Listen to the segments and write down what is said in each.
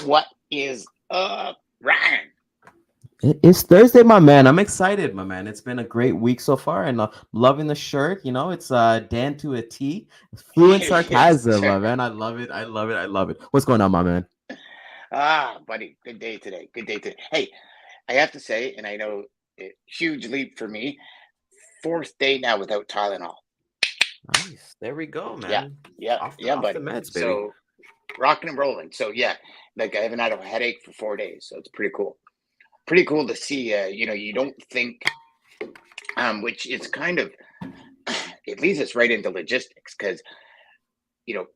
What is up, Ryan? It's Thursday, my man. I'm excited, my man. It's been a great week so far, and loving the shirt. You know, it's Dan to a T. Fluent sarcasm, my man. I love it. I love it. I love it. What's going on, my man? Buddy, good day today. Good day today. Hey, I have to say, and I know huge leap for me. 4th day now without Tylenol. Nice. There we go, man. Yeah, off buddy. the meds, baby. So rocking and rolling. So yeah, like I haven't had a headache for 4 days, so it's pretty cool. Pretty cool to see. You don't think, which is kind of, it leads us right into logistics because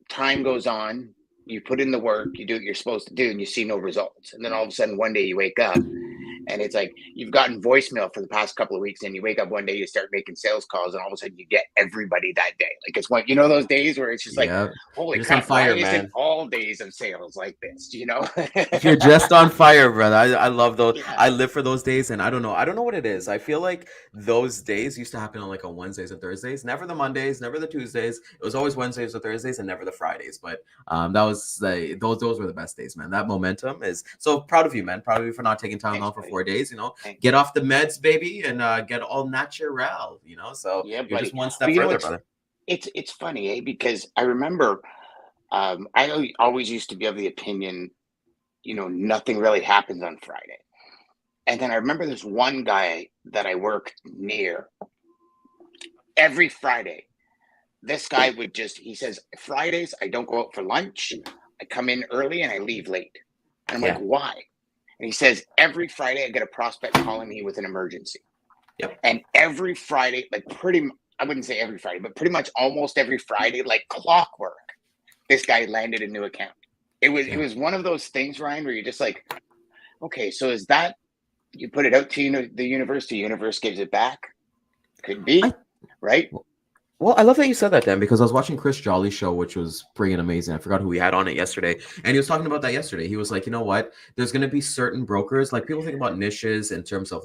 time goes on. You put in the work, you do what you're supposed to do, and you see no results. And then all of a sudden, one day you wake up, and it's like you've gotten voicemail for the past couple of weeks, and you wake up one day, you start making sales calls, and all of a sudden you get everybody that day. Like it's one, those days where it's just like, holy crap, why isn't all days of sales like this? You're just on fire, brother. I love those. Yeah. I live for those days, and I don't know what it is. I feel like those days used to happen on Wednesdays and Thursdays. Never the Mondays, never the Tuesdays. It was always Wednesdays or Thursdays, and never the Fridays. But that was those were the best days, man. That momentum is so proud of you, man. Proud of you for not taking time off for 4 days. Get off the meds, baby, and get all natural. So yeah, you're just one step further, brother. It's funny, because I remember I always used to be of the opinion, nothing really happens on Friday. And then I remember there's one guy that I worked near every Friday. This guy he says, Fridays, I don't go out for lunch. I come in early and I leave late. And I'm like, why? And he says, every Friday I get a prospect calling me with an emergency. Yep. And every Friday, I wouldn't say every Friday, but pretty much almost every Friday, like clockwork, this guy landed a new account. It was one of those things, Ryan, where you're just like, okay, so is that, you put it out to the universe gives it back? Could be, right? Well, I love that you said that, Dan, because I was watching Chris Jolly's show, which was freaking amazing. I forgot who we had on it yesterday. And he was talking about that yesterday. He was like, you know what? There's going to be certain brokers, like people think about niches in terms of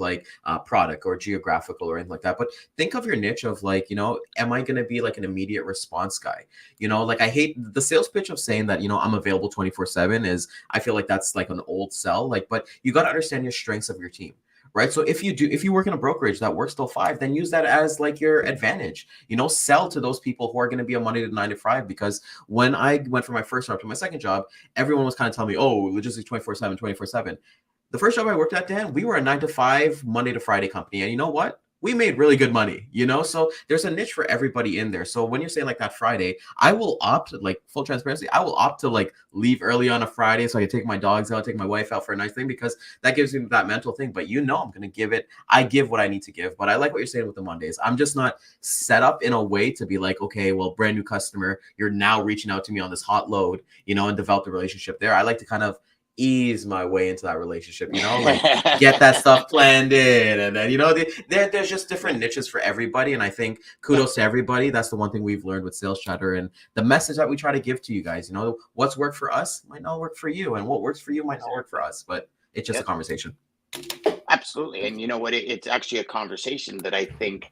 product or geographical or anything like that. But think of your niche of am I going to be like an immediate response guy? I hate the sales pitch of saying that, I'm available 24/7 is, I feel like that's like an old sell. But you got to understand your strengths of your team. Right. So if you work in a brokerage that works till 5, then use that as your advantage. Sell to those people who are going to be a Monday to 9 to 5. Because when I went from my first job to my second job, everyone was kind of telling me, oh, logistics 24/7. The first job I worked at, Dan, we were a 9 to 5 Monday to Friday company. And you know what? We made really good money, so there's a niche for everybody in there. So when you're saying that Friday, I will opt, full transparency, I will opt to leave early on a Friday so I can take my dogs out, take my wife out for a nice thing, because that gives me that mental thing. But I'm going to give it, I give what I need to give. But I like what you're saying with the Mondays. I'm just not set up in a way to be like, okay, well, brand new customer, you're now reaching out to me on this hot load, and develop the relationship there. I like to kind of ease my way into that relationship, get that stuff planned in, and then there's just different niches for everybody. And I think kudos to everybody. That's the one thing we've learned with Sales Chatter, and the message that we try to give to you guys. What's worked for us might not work for you, and what works for you might not work for us, but it's just a conversation. Absolutely. And you know what, it's actually a conversation that I think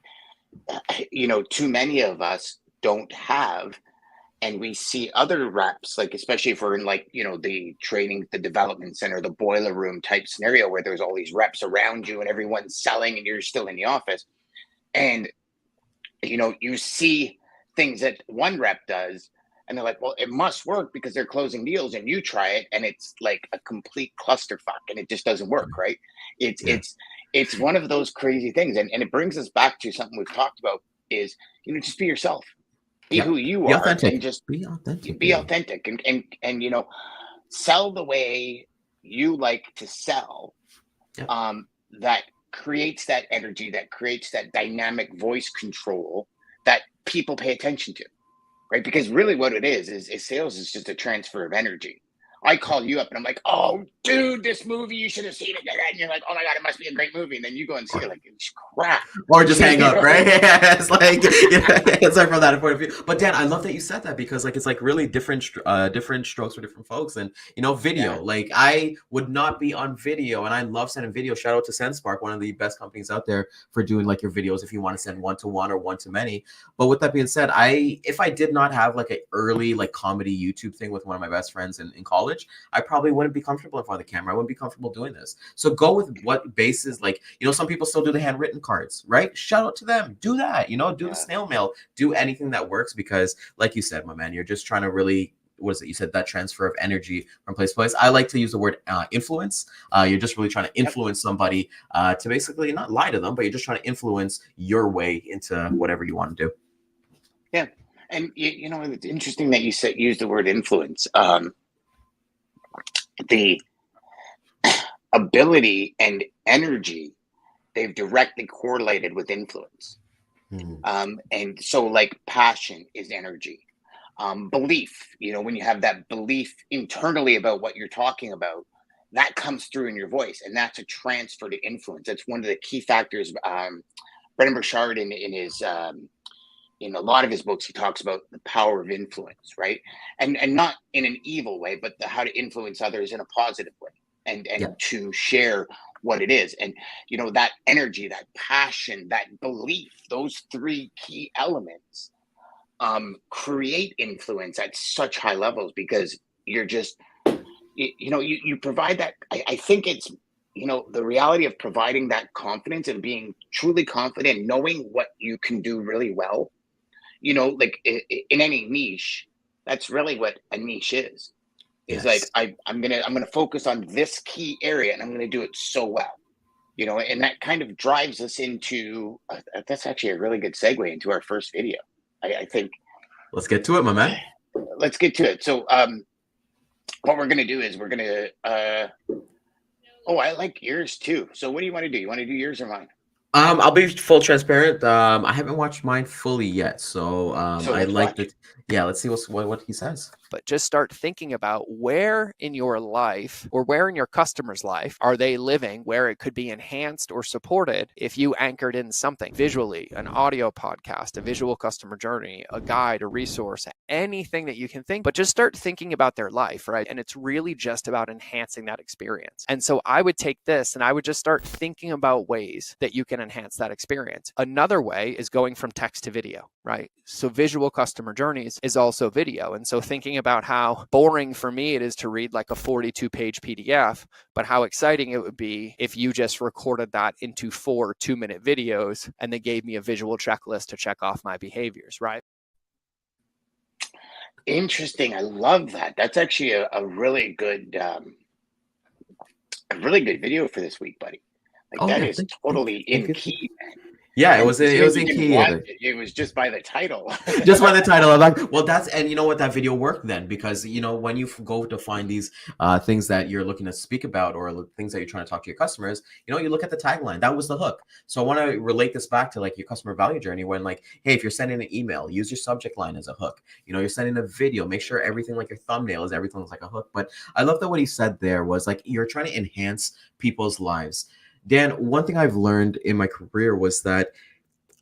too many of us don't have. And we see other reps, especially if we're in the training, the development center, the boiler room type scenario where there's all these reps around you and everyone's selling and you're still in the office. And, you see things that one rep does and they're like, well, it must work because they're closing deals, and you try it and it's like a complete clusterfuck and it just doesn't work, right? It's one of those crazy things. And it brings us back to something we've talked about is, just be yourself, be Yep. who you Be are, and authentic. just Be authentic, be baby. authentic, and sell the way you like to sell. Yep. That creates that energy, that creates that dynamic voice control that people pay attention to, right? Because really what it is sales is just a transfer of energy. I call you up and I'm like, oh, dude, this movie, you should have seen it. And you're like, oh my God, it must be a great movie. And then you go and see it, like, it's crap. Or just hang You up, know? right? Yeah, it's like it's like from that point of view. But Dan, I love that you said that because like it's like really different strokes for different folks. And video. Yeah. Like I would not be on video, and I love sending video. Shout out to SendSpark, one of the best companies out there for doing like your videos if you want to send one-to-one or one-to-many. But with that being said, if I did not have like an early like comedy YouTube thing with one of my best friends in college, I probably wouldn't be comfortable in front of the camera. I wouldn't be comfortable doing this. So go with what bases, like, some people still do the handwritten cards, right? Shout out to them. Do that, do the snail mail, do anything that works because like you said, my man, you're just trying to really, what is it? You said that transfer of energy from place to place. I like to use the word influence. You're just really trying to influence somebody to basically not lie to them, but you're just trying to influence your way into whatever you want to do. Yeah. And it's interesting that you use the word influence. The ability and energy, they've directly correlated with influence. And so like passion is energy. Belief, when you have that belief internally about what you're talking about, that comes through in your voice, and that's a transfer to influence. That's one of the key factors. Brendan Burchard in his in a lot of his books, he talks about the power of influence, right? And not in an evil way, but how to influence others in a positive way, and to share what it is. And that energy, that passion, that belief, those three key elements create influence at such high levels because you're just you provide that. I think it's the reality of providing that confidence and being truly confident, knowing what you can do really well. Like in any niche, that's really what a niche is. Is like I'm gonna focus on this key area and I'm gonna do it so well. And that kind of drives us into that's actually a really good segue into our first video. I think. Let's get to it, my man. Let's get to it. So what we're gonna do is we're gonna I like yours too. So what do you want to do? You want to do yours or mine? I'll be full transparent. I haven't watched mine fully yet, so I like it. Yeah, let's see what he says. But just start thinking about where in your life or where in your customer's life are they living, where it could be enhanced or supported if you anchored in something visually, an audio podcast, a visual customer journey, a guide, a resource, anything that you can think, but just start thinking about their life, right? And it's really just about enhancing that experience. And so I would take this and I would just start thinking about ways that you can enhance that experience. Another way is going from text to video, right? So visual customer journeys is also video. And so thinking about how boring for me it is to read like a 42-page PDF, but how exciting it would be if you just recorded that into 4 2-minute videos and they gave me a visual checklist to check off my behaviors, right? Interesting. I love that. That's actually a really good video for this week, buddy. Like that is totally in key, man. Yeah, it was in key. It was just by the title. Just by the title. I'm like, well, and you know what, that video worked then because when you go to find these things that you're looking to speak about or things that you're trying to talk to your customers, you look at the tagline. That was the hook. So I want to relate this back to like your customer value journey when like, hey, if you're sending an email, use your subject line as a hook. You're sending a video, make sure everything like your thumbnail is everything like a hook. But I love that what he said there was like you're trying to enhance people's lives. Dan, one thing I've learned in my career was that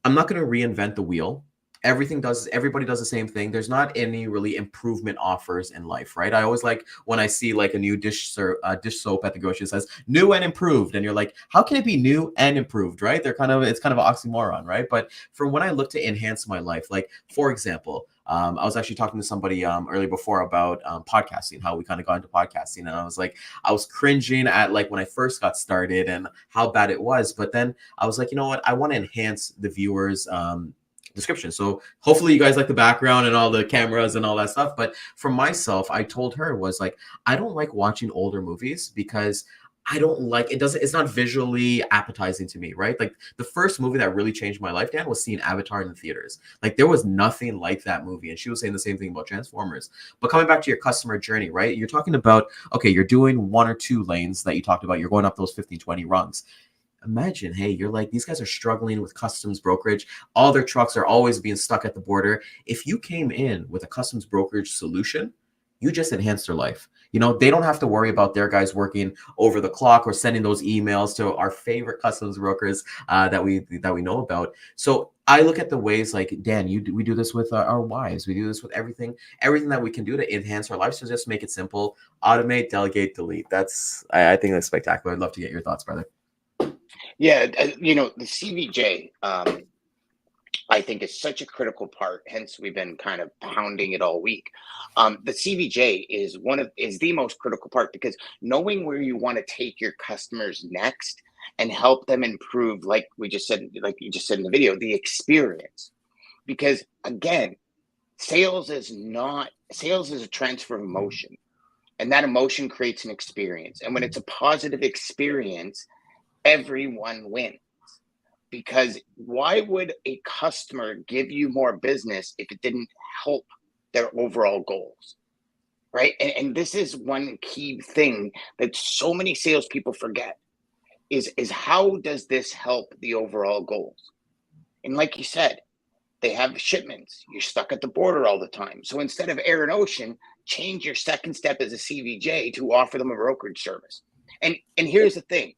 I'm not going to reinvent the wheel. Everybody does the same thing. There's not any really improvement offers in life, right? I always like when I see like a new dish soap at the grocery that says new and improved. And you're like, how can it be new and improved, right? It's kind of an oxymoron, right? But from when I look to enhance my life, like for example, I was actually talking to somebody earlier before about podcasting, how we kind of got into podcasting. And I was cringing at like when I first got started and how bad it was. But then I was like, you know what? I want to enhance the viewers' description. So hopefully you guys like the background and all the cameras and all that stuff. But for myself, I told her was like, I don't like watching older movies because I don't like it. It's not visually appetizing to me, right? Like the first movie that really changed my life, Dan, was seeing Avatar in the theaters. Like there was nothing like that movie. And she was saying the same thing about Transformers. But coming back to your customer journey, right? You're talking about, okay, you're doing 1 or 2 lanes that you talked about. You're going up those 15, 20 rungs. Imagine, hey, you're like, these guys are struggling with customs brokerage. All their trucks are always being stuck at the border. If you came in with a customs brokerage solution, you just enhanced their life. You know, they don't have to worry about their guys working over the clock or sending those emails to our favorite customs brokers that we know about. So I look at the ways like, Dan, we do this with our wives. We do this with everything that we can do to enhance our lives. So just make it simple, automate, delegate, delete. I think that's spectacular. I'd love to get your thoughts, brother. Yeah, the CVJ, I think is such a critical part. Hence, we've been kind of pounding it all week. The CVJ is the most critical part, because knowing where you want to take your customers next and help them improve, like you just said in the video, the experience. Because again, sales is a transfer of emotion, and that emotion creates an experience. And when it's a positive experience, everyone wins. Because why would a customer give you more business if it didn't help their overall goals, right? And this is one key thing that so many salespeople forget is how does this help the overall goals? And like you said, they have shipments. You're stuck at the border all the time. So instead of air and ocean, change your second step as a CVJ to offer them a brokerage service. And here's the thing.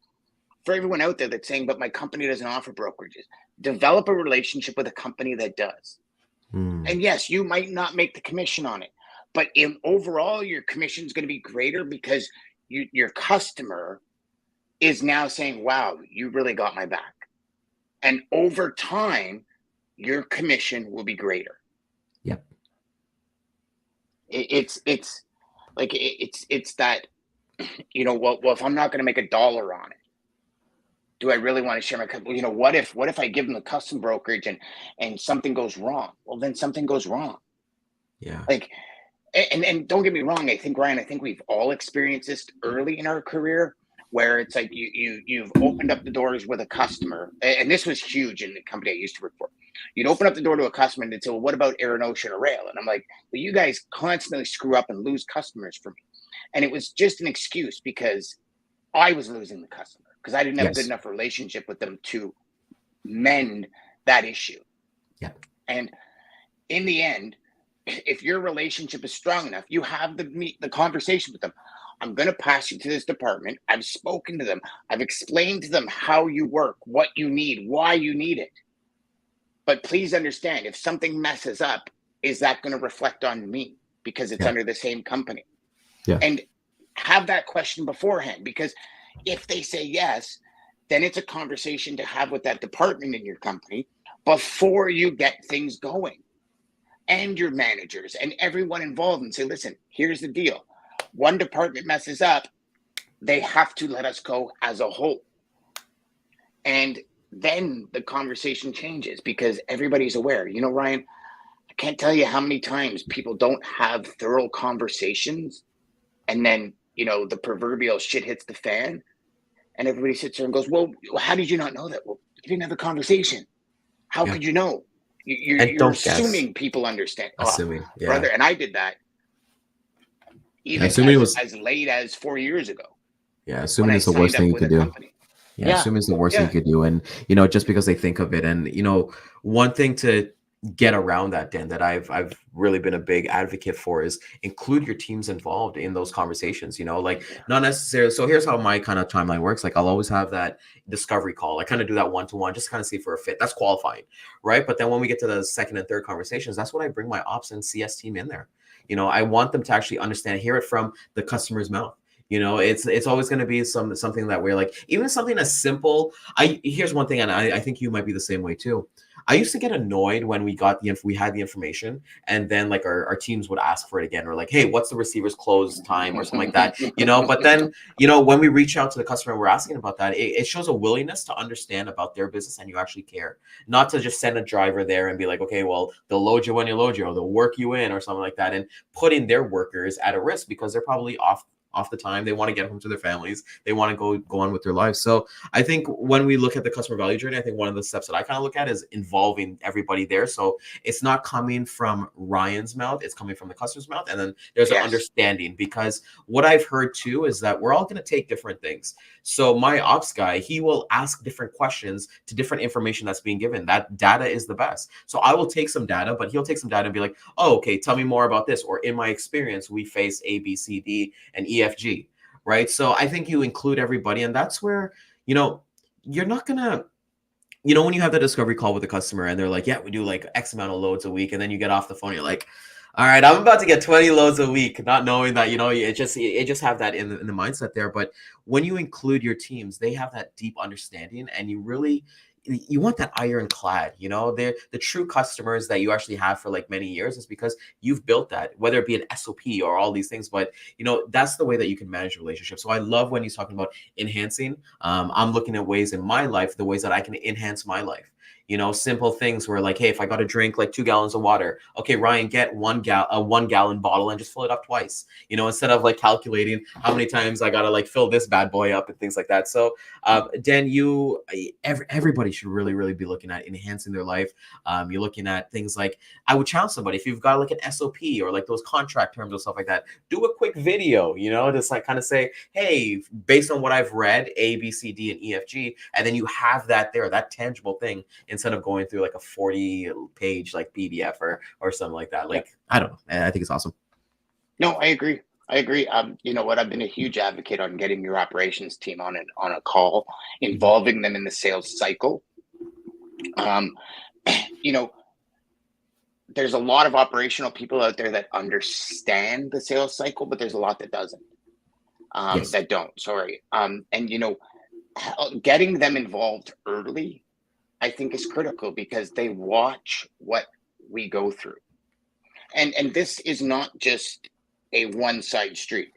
For everyone out there that's saying, but my company doesn't offer brokerages, develop a relationship with a company that does. And yes, you might not make the commission on it, but in overall, your commission is going to be greater because your customer is now saying, wow, you really got my back. And over time, your commission will be greater. Yep. It's that, well, if I'm not going to make $1 on it, do I really want to share my company? What if I give them the custom brokerage and something goes wrong? Well, then something goes wrong. Yeah. And don't get me wrong. I think, Ryan, we've all experienced this early in our career, where it's like you've opened up the doors with a customer. And this was huge in the company I used to work for. You'd open up the door to a customer and they'd say, well, what about air and ocean or rail? And I'm like, well, you guys constantly screw up and lose customers for me. And it was just an excuse because I was losing the customer, because I didn't have a good enough relationship with them to mend that issue. Yeah. And in the end, if your relationship is strong enough, you have the conversation with them. I'm going to pass you to this department. I've spoken to them. I've explained to them how you work, what you need, why you need it. But please understand, if something messes up, is that going to reflect on me because it's under the same company? Yeah. And have that question beforehand, because if they say yes, then it's a conversation to have with that department in your company before you get things going, and your managers and everyone involved, and say, listen, here's the deal. One department messes up, they have to let us go as a whole. And then the conversation changes because everybody's aware. Ryan, I can't tell you how many times people don't have thorough conversations, and then the proverbial shit hits the fan, and everybody sits there and goes, well, how did you not know that? Well, you didn't have a conversation. How could you know? You're assuming people understand. Assuming, brother, and I did that even as late as 4 years ago. Yeah, assuming it's the worst thing you could do. Yeah, assuming it's the worst thing you could do. And, just because they think of it. And, one thing to get around that, Dan, that I've really been a big advocate for is include your teams involved in those conversations, not necessarily. So here's how my kind of timeline works. Like I'll always have that discovery call. I kind of do that one-to-one, just kind of see for a fit. That's qualifying, right? But then when we get to the second and third conversations, that's when I bring my ops and CS team in there. I want them to actually understand, hear it from the customer's mouth. It's always going to be something that we're like, even something as simple. Here's one thing, and I think you might be the same way too. I used to get annoyed when we had the information, and then like our teams would ask for it again, or like, hey, what's the receiver's close time or something like that, But then, when we reach out to the customer and we're asking about that, it shows a willingness to understand about their business, and you actually care, not to just send a driver there and be like, okay, well, they'll load you when you load you, or they'll work you in or something like that, and putting their workers at a risk because they're probably off off the time. They want to get home to their families. They want to go on with their lives. So I think when we look at the customer value journey, I think one of the steps that I kind of look at is involving everybody there. So it's not coming from Ryan's mouth, it's coming from the customer's mouth. And then there's an understanding, because what I've heard too is that we're all going to take different things. So my ops guy, he will ask different questions to different information that's being given. That data is the best. So I will take some data, but he'll take some data and be like, oh, okay, tell me more about this. Or in my experience, we face A, B, C, D, and EFG, right? So I think you include everybody, and that's where, you're not going to, when you have the discovery call with the customer and they're like, yeah, we do like X amount of loads a week. And then you get off the phone, you're like, all right, I'm about to get 20 loads a week, not knowing that, it just have that in the mindset there. But when you include your teams, they have that deep understanding, and you want that ironclad, they're the true customers that you actually have for like many years is because you've built that, whether it be an SOP or all these things, but that's the way that you can manage relationships. So I love when he's talking about enhancing. I'm looking at ways in my life, the ways that I can enhance my life. Simple things where like, hey, if I got to drink like 2 gallons of water, okay, Ryan, get 1 gallon bottle and just fill it up twice, instead of like calculating how many times I got to like fill this bad boy up and things like that. So Dan, everybody should really, really be looking at enhancing their life. You're looking at things like, I would challenge somebody, if you've got like an SOP or like those contract terms or stuff like that, do a quick video, just like kind of say, hey, based on what I've read, A, B, C, D, and EFG, and then you have that there, that tangible thing, instead of going through like a 40-page like PDF or something like that. Like, I don't know. I think it's awesome. No, I agree. You know what? I've been a huge advocate on getting your operations team on a call, involving them in the sales cycle. There's a lot of operational people out there that understand the sales cycle, but there's a lot that doesn't. That don't. Sorry. And getting them involved early, I think, is critical, because they watch what we go through. And this is not just a one-side street.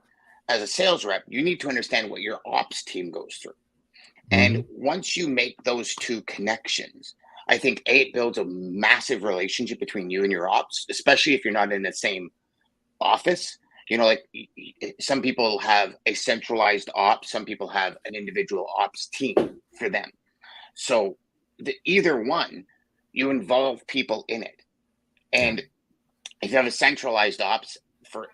As a sales rep, you need to understand what your ops team goes through. And once you make those two connections, I think it builds a massive relationship between you and your ops, especially if you're not in the same office. Like some people have a centralized ops, some people have an individual ops team for them. So either one, you involve people in it. And if you have a centralized ops,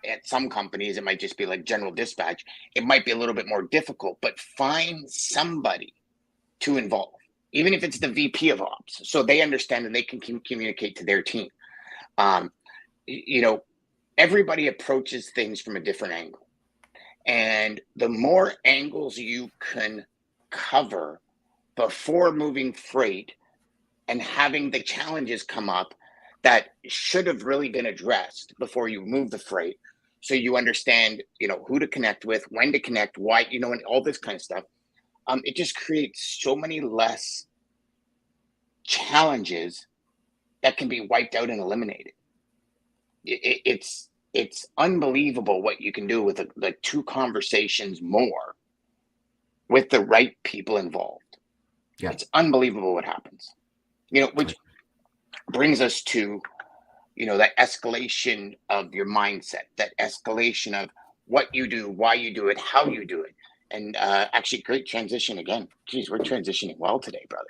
at some companies, it might just be like general dispatch. It might be a little bit more difficult, but find somebody to involve, even if it's the VP of ops, so they understand and they can communicate to their team. Everybody approaches things from a different angle. And the more angles you can cover before moving freight and having the challenges come up that should have really been addressed before you move the freight, so you understand, who to connect with, when to connect, why, and all this kind of stuff. It just creates so many less challenges that can be wiped out and eliminated. It's unbelievable what you can do with like 2 conversations more with the right people involved. Yeah. It's unbelievable what happens. Which brings us to, that escalation of your mindset, that escalation of what you do, why you do it, how you do it. And actually, great transition again. Geez, we're transitioning well today, brother,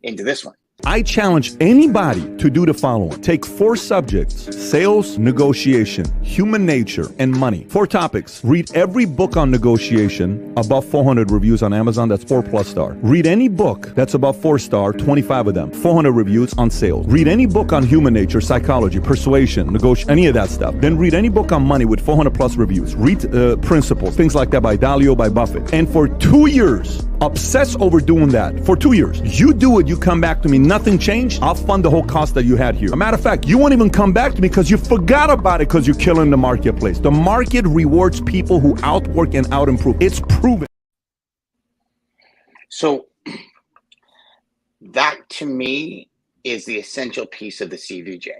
into this one. I challenge anybody to do the following. Take 4 subjects: sales, negotiation, human nature, and money. 4 topics. Read every book on negotiation, above 400 reviews on Amazon, that's 4+ star. Read any book that's above 4 star, 25 of them, 400 reviews on sales. Read any book on human nature, psychology, persuasion, negotiation, any of that stuff. Then read any book on money with 400+ reviews. Read Principles, things like that by Dalio, by Buffett. And for 2 years, obsess over doing that. For 2 years. You do it, you come back to me, nothing changed, I'll fund the whole cost that you had here. A matter of fact, you won't even come back to me because you forgot about it, because you're killing the marketplace. The market rewards people who outwork and out-improve. It's proven. So that, to me, is the essential piece of the CVJ.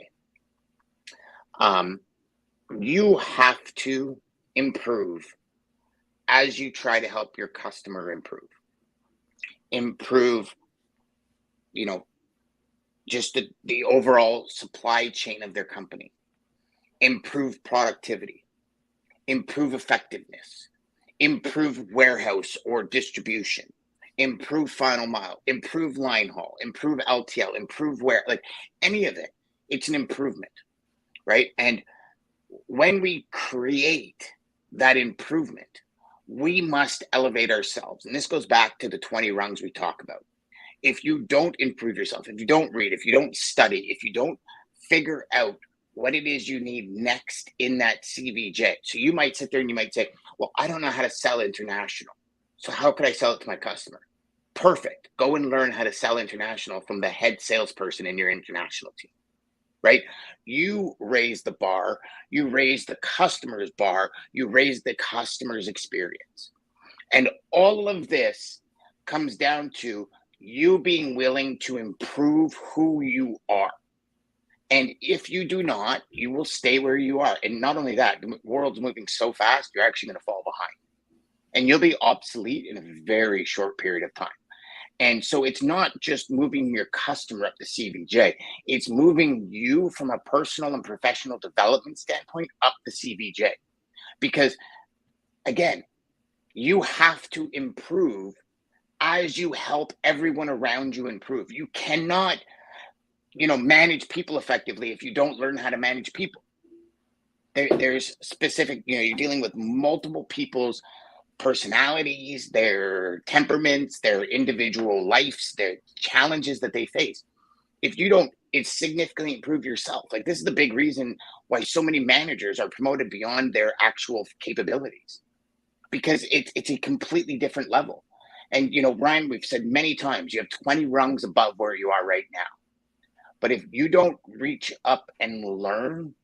You have to improve as you try to help your customer improve, just the overall supply chain of their company, improve productivity, improve effectiveness, improve warehouse or distribution, improve final mile, improve line haul, improve LTL, improve where, like any of it, it's an improvement, right? And when we create that improvement, we must elevate ourselves. And this goes back to the 20 rungs we talk about. If you don't improve yourself, if you don't read, if you don't study, if you don't figure out what it is you need next in that CVJ. So you might sit there and you might say, well, I don't know how to sell international. So how could I sell it to my customer? Perfect. Go and learn how to sell international from the head salesperson in your international team, right? You raise the bar, you raise the customer's bar, you raise the customer's experience. And all of this comes down to you being willing to improve who you are. And if you do not, you will stay where you are. And not only that, the world's moving so fast, you're actually going to fall behind. And you'll be obsolete in a very short period of time. And so it's not just moving your customer up the CVJ, it's moving you from a personal and professional development standpoint up the CVJ. Because again, you have to improve as you help everyone around you improve. You cannot, manage people effectively if you don't learn how to manage people. There's specific, you're dealing with multiple people's personalities, their temperaments, their individual lives, their challenges that they face. If you don't, it's significantly improve yourself. Like, this is the big reason why so many managers are promoted beyond their actual capabilities, because it's a completely different level. And, Ryan, we've said many times, you have 20 rungs above where you are right now. But if you don't reach up and learn,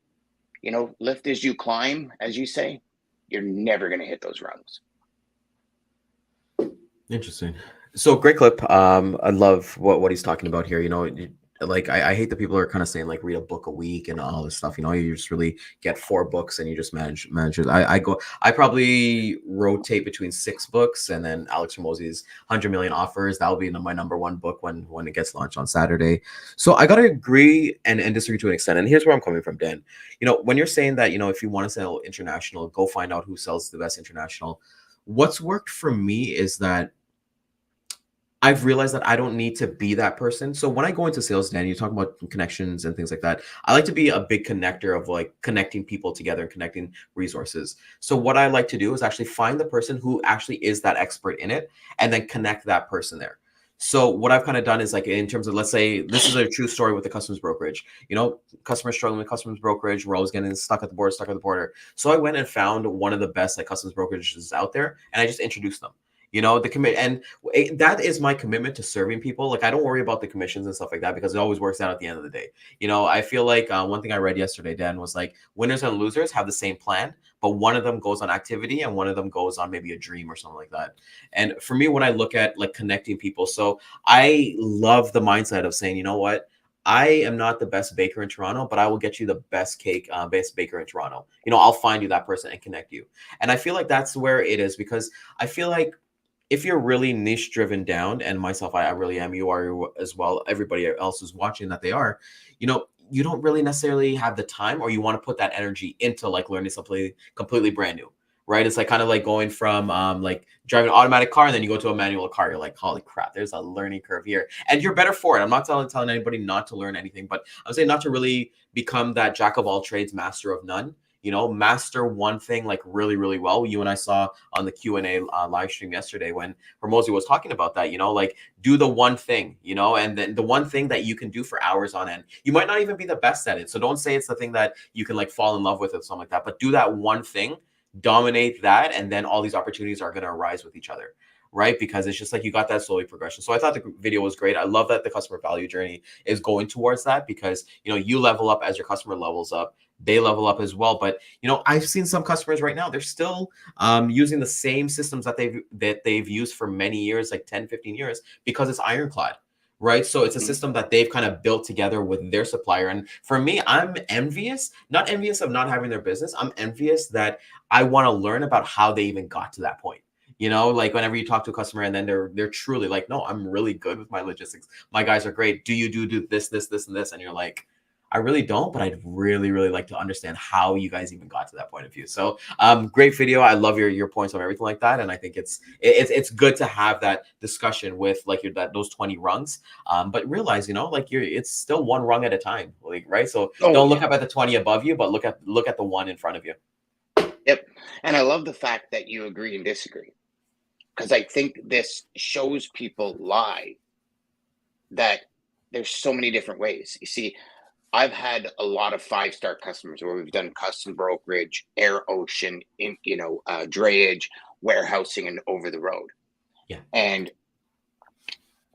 lift as you climb, as you say, you're never going to hit those rungs. Interesting. So great clip. I love what he's talking about here. Like I hate that people are kind of saying like read a book a week and all this stuff. You just really get 4 books and you just manage it. I probably rotate between 6 books, and then Alex Hormozi's 100 Million Offers. That'll be my number 1 book when it gets launched on Saturday. So I gotta agree and disagree to an extent. And here's where I'm coming from, Dan. When you're saying that, if you want to sell international, go find out who sells the best international. What's worked for me is that I've realized that I don't need to be that person. So when I go into sales, Dan, you talk about connections and things like that. I like to be a big connector of like connecting people together and connecting resources. So what I like to do is actually find the person who actually is that expert in it and then connect that person there. So what I've kind of done is like in terms of, let's say this is a true story with the customs brokerage, customers struggling with customs brokerage. We're always getting stuck at the border. So I went and found one of the best like customs brokerages out there, and I just introduced them. The commit, and that is my commitment to serving people. Like, I don't worry about the commissions and stuff like that because it always works out at the end of the day. I feel like one thing I read yesterday, Dan, was like winners and losers have the same plan, but one of them goes on activity and one of them goes on maybe a dream or something like that. And for me, when I look at like connecting people, so I love the mindset of saying, you know what? I am not the best baker in Toronto, but I will get you the best best baker in Toronto. I'll find you that person and connect you. And I feel like that's where it is, because I feel like if you're really niche driven down, and myself, I really am, you are as well, everybody else is watching that they are, you don't really necessarily have the time, or you want to put that energy into like learning something completely brand new, right? It's like kind of like going from like driving an automatic car and then you go to a manual car. You're like, holy crap, there's a learning curve here. And you're better for it. I'm not telling anybody not to learn anything, but I'm saying not to really become that jack of all trades, master of none. Master one thing like really, really well. You and I saw on the Q&A live stream yesterday when Hormozi was talking about that, like do the one thing, and then the one thing that you can do for hours on end. You might not even be the best at it. So don't say it's the thing that you can like fall in love with or something like that, but do that one thing, dominate that, and then all these opportunities are going to arise with each other. Right? Because it's just like you got that slowly progression. So I thought the video was great. I love that the customer value journey is going towards that, because, you level up as your customer levels up, they level up as well. But, I've seen some customers right now, they're still using the same systems that they've used for many years, like 10, 15 years, because it's ironclad. Right. So it's a system that they've kind of built together with their supplier. And for me, I'm not envious of not having their business. I'm envious that I want to learn about how they even got to that point. Like whenever you talk to a customer and then they're truly like, no, I'm really good with my logistics. My guys are great. Do you do this, and this? And you're like, I really don't, but I'd really, really like to understand how you guys even got to that point of view. So, great video. I love your points on everything like that, and I think it's good to have that discussion with like those 20 rungs. But realize, like it's still one rung at a time, like right. So don't look up at the 20 above you, but look at the one in front of you. Yep, and I love the fact that you agree and disagree, because I think this shows people live that there's so many different ways. You see, I've had a lot of 5-star customers where we've done custom brokerage, air, ocean, drayage, warehousing, and over the road. Yeah. And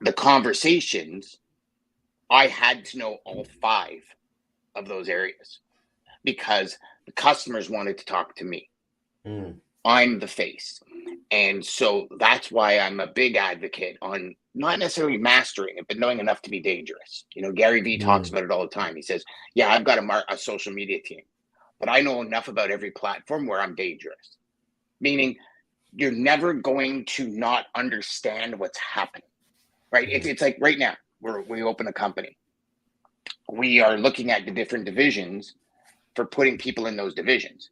the conversations, I had to know all 5 of those areas because the customers wanted to talk to me. I'm the face. And so that's why I'm a big advocate on not necessarily mastering it, but knowing enough to be dangerous. Gary Vee talks about it all the time. He says, yeah, I've got a social media team, but I know enough about every platform where I'm dangerous. Meaning you're never going to not understand what's happening, right? It's like right now we open a company. We are looking at the different divisions for putting people in those divisions.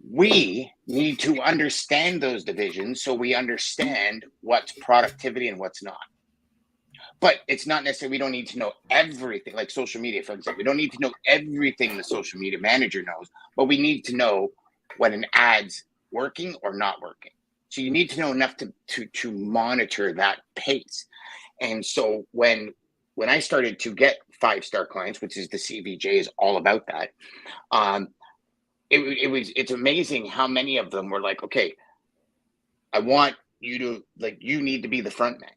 We need to understand those divisions so we understand what's productivity and what's not. But it's not necessarily, we don't need to know everything, like social media, for example. We don't need to know everything the social media manager knows, but we need to know when an ad's working or not working. So you need to know enough to monitor that pace. And so when I started to get 5-star clients, which is the CVJ is all about that, it's amazing how many of them were like, okay, I want you to, like, you need to be the front man.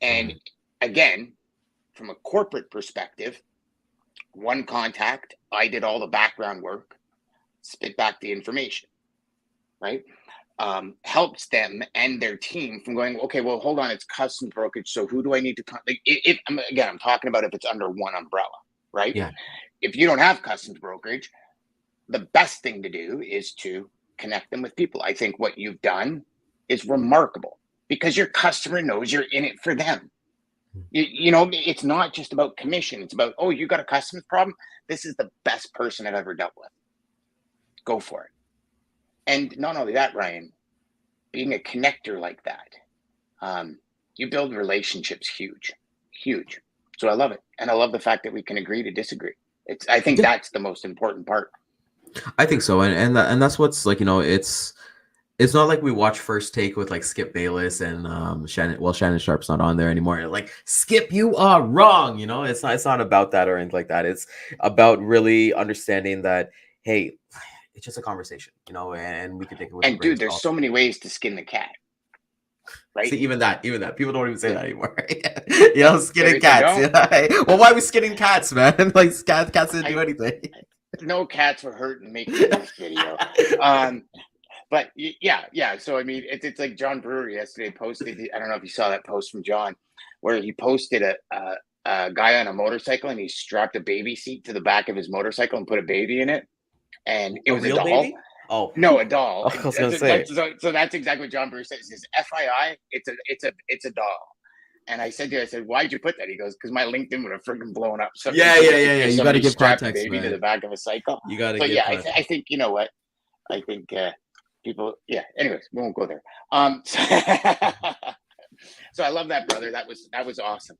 And again, from a corporate perspective, one contact, I did all the background work, spit back the information, right? Helps them and their team from going, okay, well, hold on, it's custom brokerage. So who do I need to, I'm talking about if it's under one umbrella, right? Yeah. If you don't have customs brokerage, the best thing to do is to connect them with people. I think what you've done is remarkable because your customer knows you're in it for them. It's not just about commission. It's about, oh, you got a customs problem? This is the best person I've ever dealt with. Go for it. And not only that, Ryan, being a connector like that, you build relationships huge. So I love it. And I love the fact that we can agree to disagree. I think that's the most important part. I think so, and that's what's like, it's not like we watch First Take with like Skip Bayless and Shannon Sharp's not on there anymore. Like, Skip, you are wrong. It's not about that or anything like that. It's about really understanding that, hey, it's just a conversation, and we can take it with. And dude, there's so many ways to skin the cat. Right? See, even that people don't even say that anymore. Skinning cats. Well, why are we skinning cats, man? Like, cats didn't do anything. No cats were hurt in making this video. But yeah. So, I mean, it's like John Brewer yesterday posted, I don't know if you saw that post from John, where he posted a guy on a motorcycle and he strapped a baby seat to the back of his motorcycle and put a baby in it. And it was a doll. Baby? Oh no, a doll. I was gonna say. So that's exactly what John Brewer says. He says, FYI, it's a doll. And I said to him, why'd you put that? He goes, because my LinkedIn would have freaking blown up. So yeah. You got to give context, baby, man, to the back of a cycle. You got to. So I think you know what? I think people. Yeah. Anyways, we won't go there. So I love that, brother. That was awesome.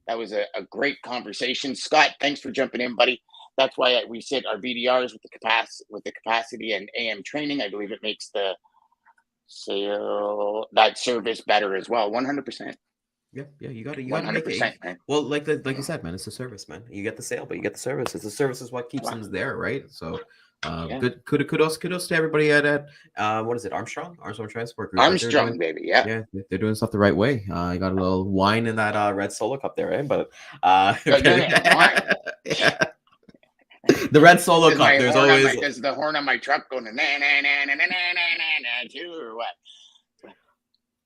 That was a great conversation. Scott, thanks for jumping in, buddy. That's why we sit our BDRs with the capacity and AM training. I believe it makes the that service better as well. 100%. Yeah, you got to 100%, man. Well, like you said, man, it's a service, man. You get the sale, but you get the service. It's the service is what keeps them there, right? So, good kudos to everybody at what is it, Armstrong Transport Group. Armstrong, baby, yeah, they're doing stuff the right way. I got a little wine in that red Solo cup there, right? But yeah. The red Solo cup. There's always there's the horn on my truck going na na na na na na na na or what?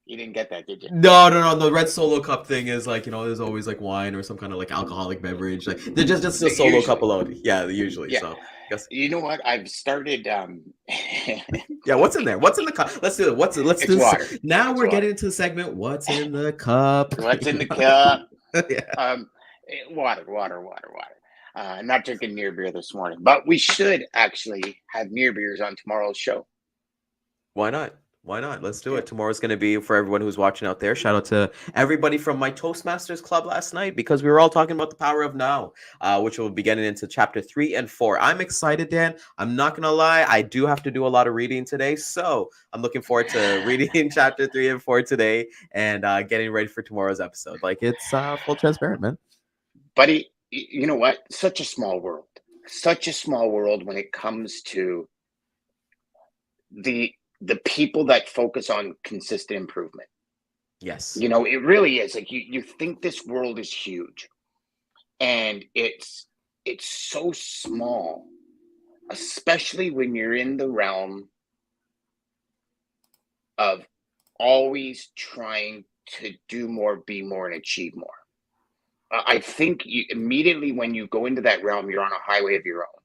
You didn't get that, did you? No. The red Solo cup thing is like, there's always like wine or some kind of like alcoholic beverage. Like they're just a Solo usually. Cup alone. Yeah, usually. Yeah. So guess. You know what? I've started. Yeah, what's in there? What's in the cup? Let's do it. Let's do water. This. Now we're getting into the segment. What's in the cup? What's in the cup? Yeah. Water. I'm not drinking near beer this morning, but we should actually have near beers on tomorrow's show. Why not? Why not? Let's do it. Tomorrow's going to be for everyone who's watching out there. Shout out to everybody from my Toastmasters club last night because we were all talking about the power of now, which we'll be getting into chapter 3 and 4. I'm excited, Dan. I'm not going to lie. I do have to do a lot of reading today. So I'm looking forward to reading chapter 3 and 4 today and getting ready for tomorrow's episode. Like, it's full transparent, man. Buddy, you know what? Such a small world. Such a small world when it comes to the people that focus on consistent improvement. Yes. You know, it really is. Like you think this world is huge, and it's so small, especially when you're in the realm of always trying to do more, be more, and achieve more. I think immediately when you go into that realm, you're on a highway of your own.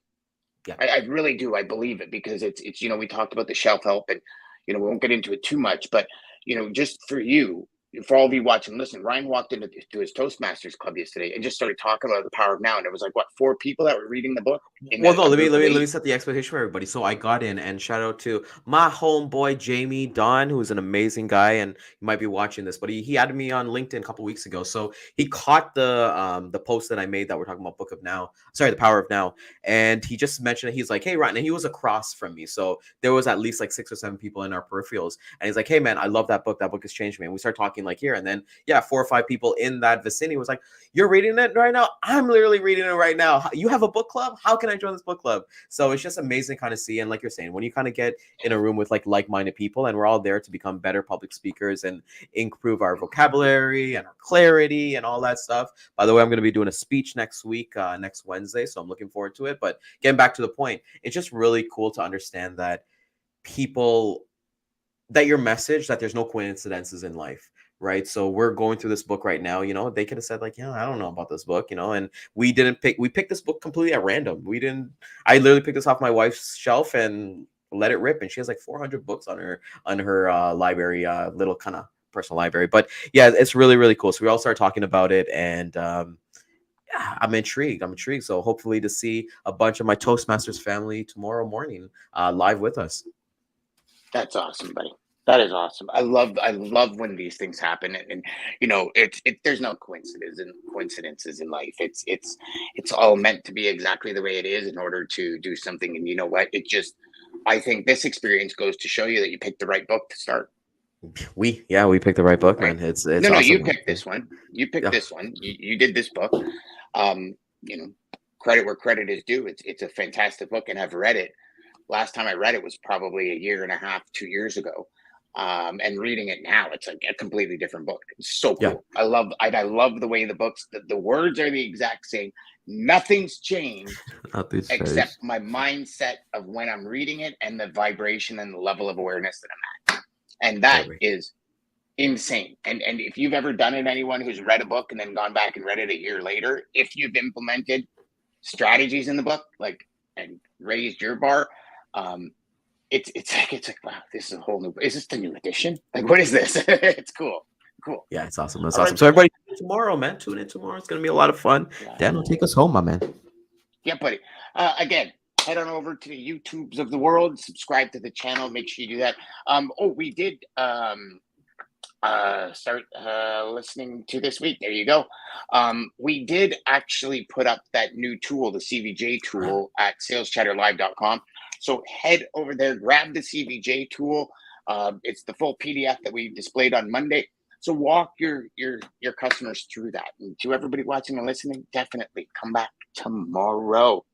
Yeah. I really do. I believe it because it's you know, we talked about the shelf help and, you know, we won't get into it too much, but, you know, just for you, for all of you watching, listen, Ryan walked into his Toastmasters club yesterday and just started talking about the power of now. And it was like, what, 4 people that were reading the book? Well, no, let me set the expectation for everybody. So I got in, and shout out to my homeboy Jamie Don, who's an amazing guy, and you might be watching this, but he added me on LinkedIn a couple weeks ago. So he caught the post that I made that we're talking about the power of now, and he just mentioned it. He's like, hey, Ryan, and he was across from me, so there was at least like 6 or 7 people in our peripherals, and he's like, hey man, I love that book. That book has changed me. And we start talking like here, and then 4 or 5 people in that vicinity was like, you're reading it right now? I'm literally reading it right now. You have a book club? How can I join this book club? So it's just amazing kind of see. And like you're saying, when you kind of get in a room with like-minded people, and we're all there to become better public speakers and improve our vocabulary and our clarity and all that stuff. By the way, I'm going to be doing a speech next week, next Wednesday. So I'm looking forward to it. But getting back to the point, it's just really cool to understand that your message, that there's no coincidences in life. Right. So we're going through this book right now. You know, they could have said like, I don't know about this book, you know, and we picked this book completely at random. I literally picked this off my wife's shelf and let it rip. And she has like 400 books on her library, little kind of personal library. But yeah, it's really, really cool. So we all started talking about it, and I'm intrigued. So hopefully to see a bunch of my Toastmasters family tomorrow morning live with us. That's awesome, buddy. That is awesome. I love when these things happen, and you know, there's no coincidences in life. It's all meant to be exactly the way it is in order to do something. And you know what? I think this experience goes to show you that you picked the right book to start. We picked the right book, man. It's no, awesome. You picked this one. You picked this one. You did this book. You know, credit where credit is due. It's a fantastic book, and I've read it. Last time I read it was probably 1.5 years, 2 years ago. And reading it now, it's like a completely different book. It's so cool. Yeah. I love the way the words are the exact same. Nothing's changed except my mindset of when I'm reading it and the vibration and the level of awareness that I'm at. And that is insane. And if you've ever done it, anyone who's read a book and then gone back and read it 1 year later, if you've implemented strategies in the book, like, and raised your bar, it's like, wow, this is a whole new. Is this the new edition? Like, what is this? It's cool. Yeah, it's awesome. That's awesome. Right. So everybody, tomorrow, man, tune in tomorrow. It's gonna be a lot of fun. Yeah. Dan will take us home, my man. Yeah, buddy. Again, head on over to the YouTubes of the world. Subscribe to the channel. Make sure you do that. We did start listening to this week. There you go. We did actually put up that new tool, the CVJ tool, at saleschatterlive.com. So head over there, grab the CVJ tool. It's the full PDF that we displayed on Monday. So walk your customers through that. And to everybody watching and listening, definitely come back tomorrow.